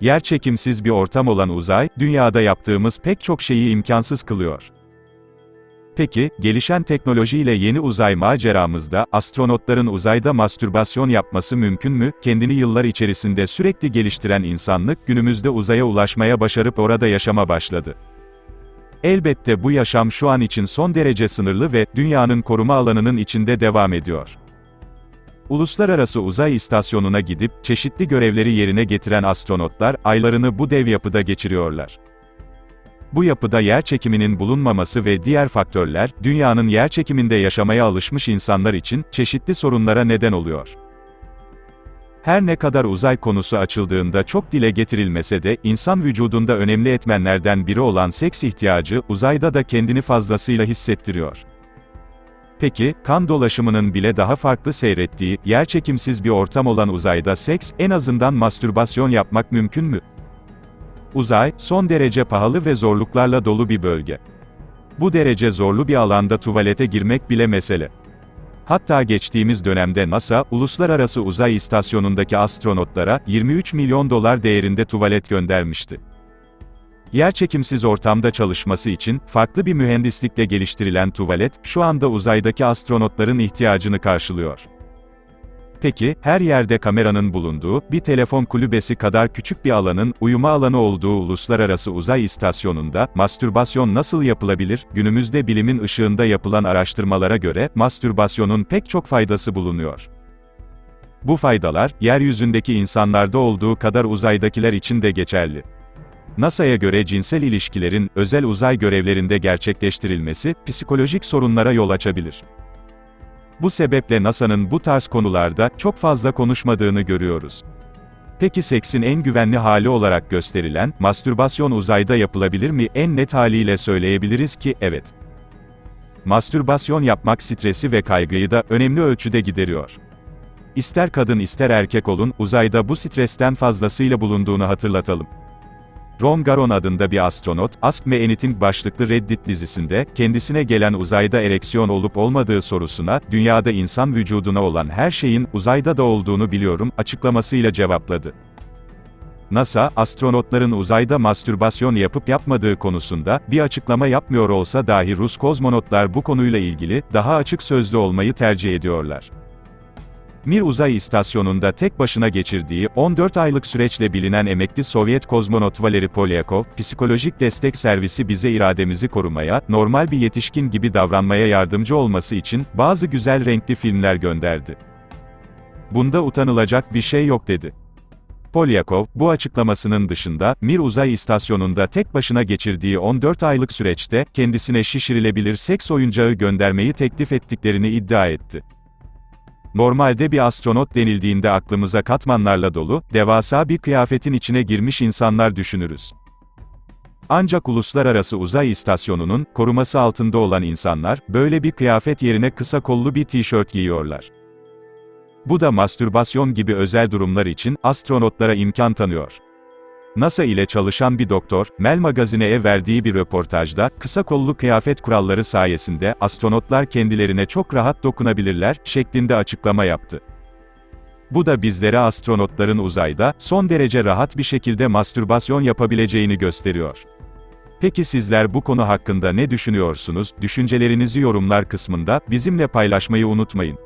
Yerçekimsiz bir ortam olan uzay, dünyada yaptığımız pek çok şeyi imkansız kılıyor. Peki, gelişen teknolojiyle yeni uzay maceramızda, astronotların uzayda mastürbasyon yapması mümkün mü? Kendini yıllar içerisinde sürekli geliştiren insanlık, günümüzde uzaya ulaşmaya başarıp orada yaşama başladı. Elbette bu yaşam şu an için son derece sınırlı ve, dünyanın koruma alanının içinde devam ediyor. Uluslararası Uzay İstasyonu'na gidip, çeşitli görevleri yerine getiren astronotlar, aylarını bu dev yapıda geçiriyorlar. Bu yapıda yerçekiminin bulunmaması ve diğer faktörler, dünyanın yerçekiminde yaşamaya alışmış insanlar için, çeşitli sorunlara neden oluyor. Her ne kadar uzay konusu açıldığında çok dile getirilmese de, insan vücudunda önemli etmenlerden biri olan seks ihtiyacı, uzayda da kendini fazlasıyla hissettiriyor. Peki, kan dolaşımının bile daha farklı seyrettiği, yerçekimsiz bir ortam olan uzayda seks, en azından mastürbasyon yapmak mümkün mü? Uzay, son derece pahalı ve zorluklarla dolu bir bölge. Bu derece zorlu bir alanda tuvalete girmek bile mesele. Hatta geçtiğimiz dönemde NASA, Uluslararası Uzay İstasyonu'ndaki astronotlara, 23 milyon dolar değerinde tuvalet göndermişti. Yerçekimsiz ortamda çalışması için, farklı bir mühendislikle geliştirilen tuvalet, şu anda uzaydaki astronotların ihtiyacını karşılıyor. Peki, her yerde kameranın bulunduğu, bir telefon kulübesi kadar küçük bir alanın, uyuma alanı olduğu Uluslararası Uzay İstasyonu'nda, mastürbasyon nasıl yapılabilir? Günümüzde bilimin ışığında yapılan araştırmalara göre, mastürbasyonun pek çok faydası bulunuyor. Bu faydalar, yeryüzündeki insanlarda olduğu kadar uzaydakiler için de geçerli. NASA'ya göre cinsel ilişkilerin, özel uzay görevlerinde gerçekleştirilmesi, psikolojik sorunlara yol açabilir. Bu sebeple NASA'nın bu tarz konularda, çok fazla konuşmadığını görüyoruz. Peki seksin en güvenli hali olarak gösterilen, mastürbasyon uzayda yapılabilir mi? En net haliyle söyleyebiliriz ki, evet. Mastürbasyon yapmak stresi ve kaygıyı da, önemli ölçüde gideriyor. İster kadın ister erkek olun, uzayda bu stresten fazlasıyla bulunduğunu hatırlatalım. Ron Garon adında bir astronot, Ask Me Anything başlıklı Reddit dizisinde, kendisine gelen uzayda ereksiyon olup olmadığı sorusuna, dünyada insan vücuduna olan her şeyin, uzayda da olduğunu biliyorum, açıklamasıyla cevapladı. NASA, astronotların uzayda mastürbasyon yapıp yapmadığı konusunda, bir açıklama yapmıyor olsa dahi Rus kozmonotlar bu konuyla ilgili, daha açık sözlü olmayı tercih ediyorlar. Mir Uzay İstasyonu'nda tek başına geçirdiği, 14 aylık süreçle bilinen emekli Sovyet kozmonot Valeri Polyakov, psikolojik destek servisi bize irademizi korumaya, normal bir yetişkin gibi davranmaya yardımcı olması için, bazı güzel renkli filmler gönderdi. Bunda utanılacak bir şey yok dedi. Polyakov, bu açıklamasının dışında, Mir Uzay İstasyonu'nda tek başına geçirdiği 14 aylık süreçte, kendisine şişirilebilir seks oyuncağı göndermeyi teklif ettiklerini iddia etti. Normalde bir astronot denildiğinde aklımıza katmanlarla dolu, devasa bir kıyafetin içine girmiş insanlar düşünürüz. Ancak Uluslararası Uzay İstasyonu'nun, koruması altında olan insanlar, böyle bir kıyafet yerine kısa kollu bir tişört giyiyorlar. Bu da mastürbasyon gibi özel durumlar için, astronotlara imkan tanıyor. NASA ile çalışan bir doktor, Mel Magazine'ye verdiği bir röportajda, kısa kollu kıyafet kuralları sayesinde, astronotlar kendilerine çok rahat dokunabilirler, şeklinde açıklama yaptı. Bu da bizlere astronotların uzayda, son derece rahat bir şekilde mastürbasyon yapabileceğini gösteriyor. Peki sizler bu konu hakkında ne düşünüyorsunuz? Düşüncelerinizi yorumlar kısmında, bizimle paylaşmayı unutmayın.